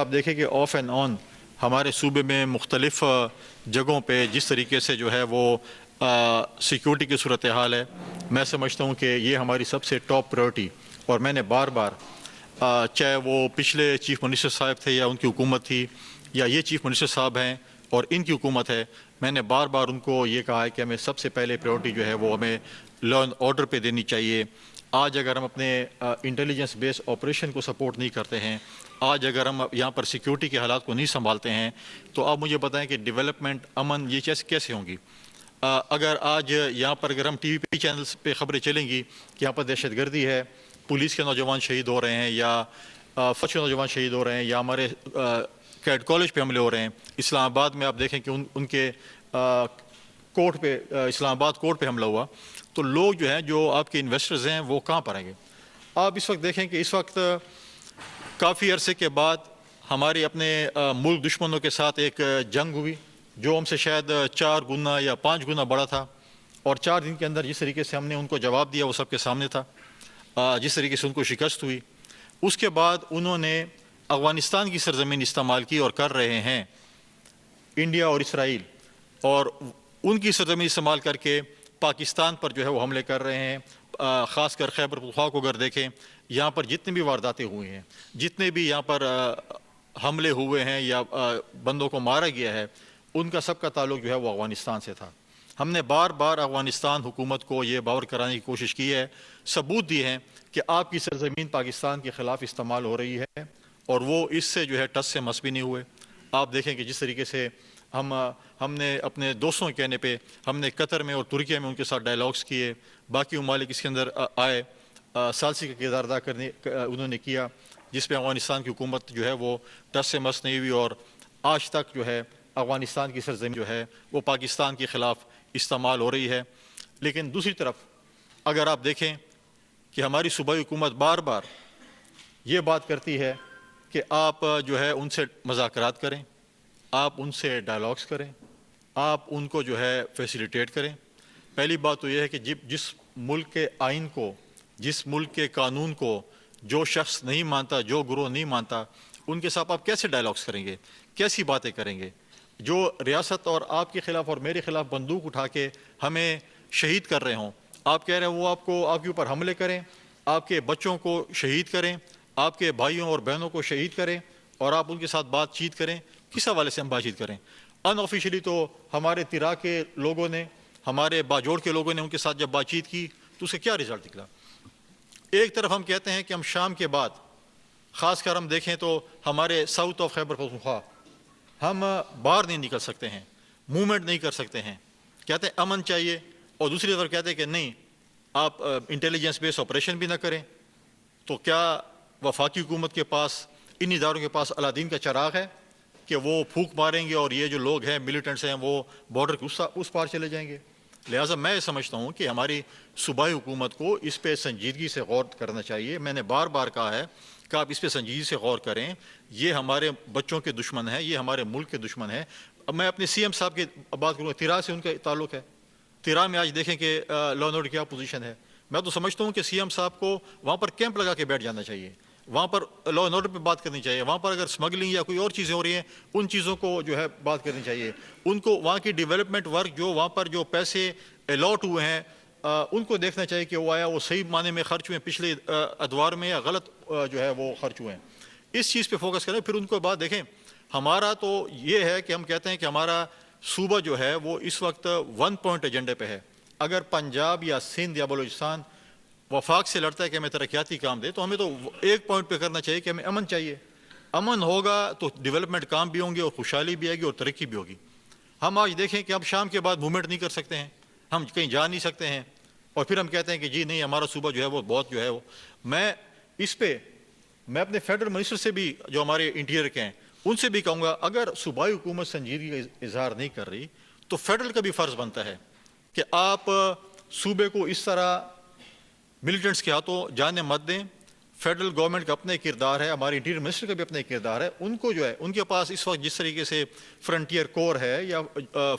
آپ دیکھیں کہ آف اینڈ آن ہمارے صوبے میں مختلف جگہوں پہ جس طریقے سے جو ہے وہ سیکیورٹی کی صورتحال ہے، میں سمجھتا ہوں کہ یہ ہماری سب سے ٹاپ پرائورٹی، اور میں نے بار بار چاہے وہ پچھلے چیف منسٹر صاحب تھے یا ان کی حکومت تھی، یا یہ چیف منسٹر صاحب ہیں اور ان کی حکومت ہے، میں نے بار بار ان کو یہ کہا ہے کہ ہمیں سب سے پہلے پرائورٹی جو ہے وہ ہمیں لا اینڈ آرڈر پہ دینی چاہیے۔ آج اگر ہم اپنے انٹیلیجنس بیس آپریشن کو سپورٹ نہیں کرتے ہیں، آج اگر ہم یہاں پر سیکیورٹی کے حالات کو نہیں سنبھالتے ہیں، تو آپ مجھے بتائیں کہ ڈیولپمنٹ، امن، یہ چیز کیسے ہوں گی؟ اگر آج یہاں پر اگر ہم ٹی وی چینلز پہ خبریں چلیں گی کہ یہاں پر دہشت گردی ہے، پولیس کے نوجوان شہید ہو رہے ہیں، یا فوج کے نوجوان شہید ہو رہے ہیں، یا ہمارے کیڈ کالج پہ حملے ہو رہے ہیں، اسلام آباد میں آپ دیکھیں کہ ان کے کورٹ پہ، اسلام آباد کورٹ پہ حملہ ہوا، تو لوگ جو ہیں، جو آپ کے انویسٹرز ہیں، وہ کہاں پر آئیں گے؟ آپ اس وقت دیکھیں کہ اس وقت کافی عرصے کے بعد ہماری اپنے ملک دشمنوں کے ساتھ ایک جنگ ہوئی جو ہم سے شاید 4 گنا یا 5 گنا بڑا تھا، اور 4 دن کے اندر جس طریقے سے ہم نے ان کو جواب دیا وہ سب کے سامنے تھا، جس طریقے سے ان کو شکست ہوئی۔ اس کے بعد انہوں نے افغانستان کی سرزمین استعمال کی اور کر رہے ہیں، انڈیا اور اسرائیل، اور ان کی سرزمین استعمال کر کے پاکستان پر جو ہے وہ حملے کر رہے ہیں۔ خاص کر خیبر پختونخوا کو اگر دیکھیں، یہاں پر جتنے بھی وارداتیں ہوئی ہیں، جتنے بھی یہاں پر حملے ہوئے ہیں یا بندوں کو مارا گیا ہے، ان کا سب کا تعلق جو ہے وہ افغانستان سے تھا۔ ہم نے بار بار افغانستان حکومت کو یہ باور کرانے کی کوشش کی ہے، ثبوت دیے ہیں کہ آپ کی سرزمین پاکستان کے خلاف استعمال ہو رہی ہے، اور وہ اس سے جو ہے ٹس سے مس بھی نہیں ہوئے۔ آپ دیکھیں کہ جس طریقے سے ہم نے اپنے دوستوں کے کہنے پہ ہم نے قطر میں اور ترکیہ میں ان کے ساتھ ڈائلاگس کیے، باقی ممالک اس کے اندر آئے، ثالثی کا کردار ادا کرنے انہوں نے کیا، جس پہ افغانستان کی حکومت جو ہے وہ ٹس سے مس نہیں ہوئی، اور آج تک جو ہے افغانستان کی سرزمین جو ہے وہ پاکستان کے خلاف استعمال ہو رہی ہے۔ لیکن دوسری طرف اگر آپ دیکھیں کہ ہماری صوبائی حکومت بار بار یہ بات کرتی ہے کہ آپ جو ہے ان سے مذاکرات کریں، آپ ان سے ڈائلاگس کریں، آپ ان کو جو ہے فیسیلیٹیٹ کریں۔ پہلی بات تو یہ ہے کہ جس ملک کے آئین کو، جس ملک کے قانون کو جو شخص نہیں مانتا، جو گروہ نہیں مانتا، ان کے ساتھ آپ کیسے ڈائلاگس کریں گے، کیسی باتیں کریں گے؟ جو ریاست اور آپ کے خلاف اور میرے خلاف بندوق اٹھا کے ہمیں شہید کر رہے ہوں، آپ کہہ رہے ہیں وہ آپ کے اوپر حملے کریں، آپ کے بچوں کو شہید کریں، آپ کے بھائیوں اور بہنوں کو شہید کریں، اور آپ ان کے ساتھ بات چیت کریں؟ کس حوالے سے ہم بات چیت کریں؟ ان آفیشلی تو ہمارے تیرا کے لوگوں نے، ہمارے باجوڑ کے لوگوں نے ان کے ساتھ جب بات چیت کی تو اس سے کیا رزلٹ نکلا؟ ایک طرف ہم کہتے ہیں کہ ہم شام کے بعد، خاص کر ہم دیکھیں تو ہمارے ساؤتھ آف خیبر پختونخوا، ہم باہر نہیں نکل سکتے ہیں، موومنٹ نہیں کر سکتے ہیں، کہتے ہیں امن چاہیے، اور دوسری طرف کہتے ہیں کہ نہیں، آپ انٹیلیجنس بیس آپریشن بھی نہ کریں۔ تو کیا وفاقی حکومت کے پاس، ان اداروں کے پاس اللہ کا چراغ ہے کہ وہ پھونک ماریں گے اور یہ جو لوگ ہیں، ملیٹنٹس ہیں، وہ بارڈر کے اس پار چلے جائیں گے؟ لہٰذا میں سمجھتا ہوں کہ ہماری صوبائی حکومت کو اس پہ سنجیدگی سے غور کرنا چاہیے۔ میں نے بار بار کہا ہے کہ آپ اس پہ سنجیدگی سے غور کریں، یہ ہمارے بچوں کے دشمن ہیں، یہ ہمارے ملک کے دشمن ہیں۔ اب میں اپنے سی ایم صاحب کی بات کروں، تیرا سے ان کا تعلق ہے، تیرا میں آج دیکھیں کہ لا اینڈ آرڈر کیا پوزیشن ہے۔ میں تو سمجھتا ہوں کہ سی ایم صاحب کو وہاں پر کیمپ لگا کے بیٹھ جانا چاہیے، وہاں پر لا اینڈ آرڈر پہ بات کرنی چاہیے، وہاں پر اگر اسمگلنگ یا کوئی اور چیزیں ہو رہی ہیں ان چیزوں کو جو ہے بات کرنی چاہیے، ان کو وہاں کی ڈیولپمنٹ ورک جو وہاں پر جو پیسے الاٹ ہوئے ہیں ان کو دیکھنا چاہیے کہ وہ آیا وہ صحیح معنی میں خرچ ہوئے ہیں پچھلے ادوار میں، یا غلط جو ہے وہ خرچ ہوئے ہیں۔ اس چیز پہ فوکس کریں، پھر ان کو بعد دیکھیں۔ ہمارا تو یہ ہے کہ ہم کہتے ہیں کہ ہمارا صوبہ جو ہے وہ اس وقت 1 پوائنٹ ایجنڈے پہ ہے۔ اگر پنجاب یا سندھ یا بلوچستان وفاق سے لڑتا ہے کہ ہمیں ترقیاتی کام دے، تو ہمیں تو 1 پوائنٹ پہ کرنا چاہیے کہ ہمیں امن چاہیے۔ امن ہوگا تو ڈیولپمنٹ کام بھی ہوں گے، اور خوشحالی بھی آئے گی، اور ترقی بھی ہوگی۔ ہم آج دیکھیں کہ ہم شام کے بعد موومنٹ نہیں کر سکتے ہیں، ہم کہیں جا نہیں سکتے ہیں، اور پھر ہم کہتے ہیں کہ جی نہیں، ہمارا صوبہ جو ہے وہ بہت جو ہے وہ۔ میں اس پہ اپنے فیڈرل منسٹر سے بھی، جو ہمارے انٹیریئر کے ہیں، ان سے بھی کہوں گا، اگر صوبائی حکومت سنجیدگی کا اظہار نہیں کر رہی تو فیڈرل کا بھی فرض بنتا ہے کہ آپ صوبے کو اس طرح ملیٹنٹس کے ہاتھوں جانے مت دیں۔ فیڈرل گورنمنٹ کا اپنا ایک کردار ہے, ہمارے انٹیریئر منسٹر کا بھی اپنا ایک کردار ہے. ان کو جو ہے ان کے پاس اس وقت جس طریقے سے فرنٹیئر کور ہے یا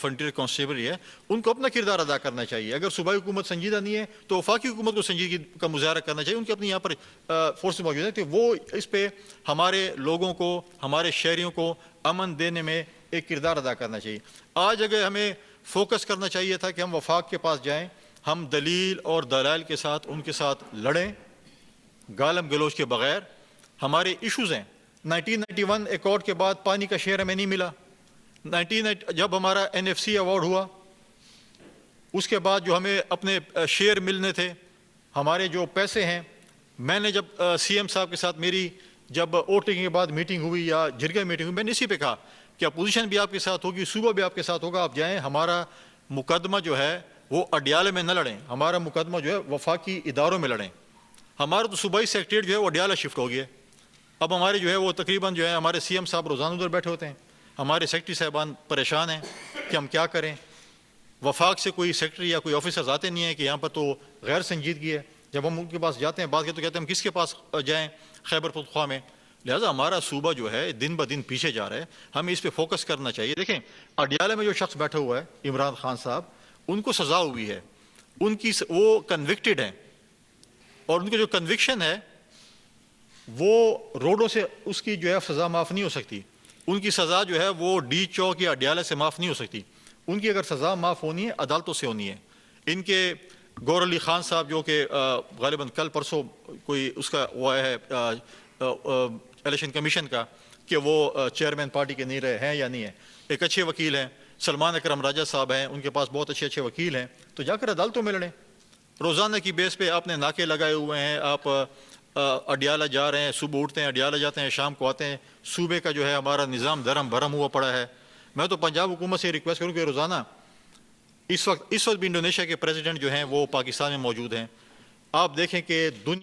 فرنٹیئر کانسٹیبلری ہے, ان کو اپنا کردار ادا کرنا چاہیے. اگر صوبائی حکومت سنجیدہ نہیں ہے تو وفاقی حکومت کو سنجیدگی کا مظاہرہ کرنا چاہیے. ان کی اپنی یہاں پر فورس موجود ہیں تو وہ اس پہ ہمارے لوگوں کو, ہمارے شہریوں کو امن دینے میں ایک کردار ادا کرنا چاہیے. آج اگر ہمیں فوکس کرنا چاہیے تھا کہ ہم وفاق کے پاس جائیں, ہم دلیل اور دلائل کے ساتھ ان کے ساتھ لڑیں گالم گلوچ کے بغیر. ہمارے ایشوز ہیں. 1991 ایکارڈ کے بعد پانی کا شیئر ہمیں نہیں ملا. جب ہمارا NFC ایوارڈ ہوا اس کے بعد جو ہمیں اپنے شیئر ملنے تھے, ہمارے جو پیسے ہیں, میں نے جب CM صاحب کے ساتھ میری جب ووٹنگ کے بعد میٹنگ ہوئی یا جرگہ میٹنگ ہوئی, میں نے اسی پہ کہا کہ اپوزیشن بھی آپ کے ساتھ ہوگی, صوبہ بھی آپ کے ساتھ ہوگا, آپ جائیں. ہمارا مقدمہ جو ہے وہ اڈیالے میں نہ لڑیں, ہمارا مقدمہ جو ہے وفاقی اداروں میں لڑیں. ہمارا تو صوبائی سیکریٹریٹ جو ہے وہ اڈیالہ شفٹ ہو گیا. اب ہمارے جو ہے وہ تقریباً جو ہے ہمارے CM صاحب روزانہ ادھر بیٹھے ہوتے ہیں, ہمارے سیکرٹری صاحبان پریشان ہیں کہ ہم کیا کریں. وفاق سے کوئی سیکرٹری یا کوئی آفیسرز آتے نہیں ہیں کہ یہاں پر تو غیر سنجیدگی ہے. جب ہم ان کے پاس جاتے ہیں بات کرتے تو کہتے ہیں ہم کس کے پاس جائیں, خیبر پختونخوا میں. لہٰذا ہمارا صوبہ جو ہے دن بدن پیچھے جا رہا ہے, ہمیں اس پہ فوکس کرنا چاہیے. دیکھیں اڈیالہ میں جو شخص بیٹھا ہوا ہے عمران خان صاحب, ان کو سزا ہوئی ہے, ان کی وہ کنوکٹڈ ہیں, اور ان کی جو کنوکشن ہے وہ روڈوں سے اس کی جو ہے سزا معاف نہیں ہو سکتی. ان کی سزا جو ہے وہ ڈی چوک یا اڈیالہ سے معاف نہیں ہو سکتی. ان کی اگر سزا معاف ہونی ہے عدالتوں سے ہونی ہے. ان کے گور علی خان صاحب جو کہ غالباً کل پرسوں کوئی اس کا وہ ہے الیکشن کمیشن کا کہ وہ چیئرمین پارٹی کے نہیں رہے ہیں یا نہیں ہیں, ایک اچھے وکیل ہیں. سلمان اکرم راجہ صاحب ہیں, ان کے پاس بہت اچھے وکیل ہیں, تو جا کر عدالتوں میں لڑیں. روزانہ کی بیس پہ آپ نے ناکے لگائے ہوئے ہیں, آپ اڈیالہ جا رہے ہیں, صبح اٹھتے ہیں اڈیالہ جاتے ہیں, شام کو آتے ہیں. صوبے کا جو ہے ہمارا نظام درم بھرم ہوا پڑا ہے. میں تو پنجاب حکومت سے ریکویسٹ کروں کہ روزانہ اس وقت بھی انڈونیشیا کے پریزیڈنٹ جو ہیں وہ پاکستان میں موجود ہیں. آپ دیکھیں کہ دنیا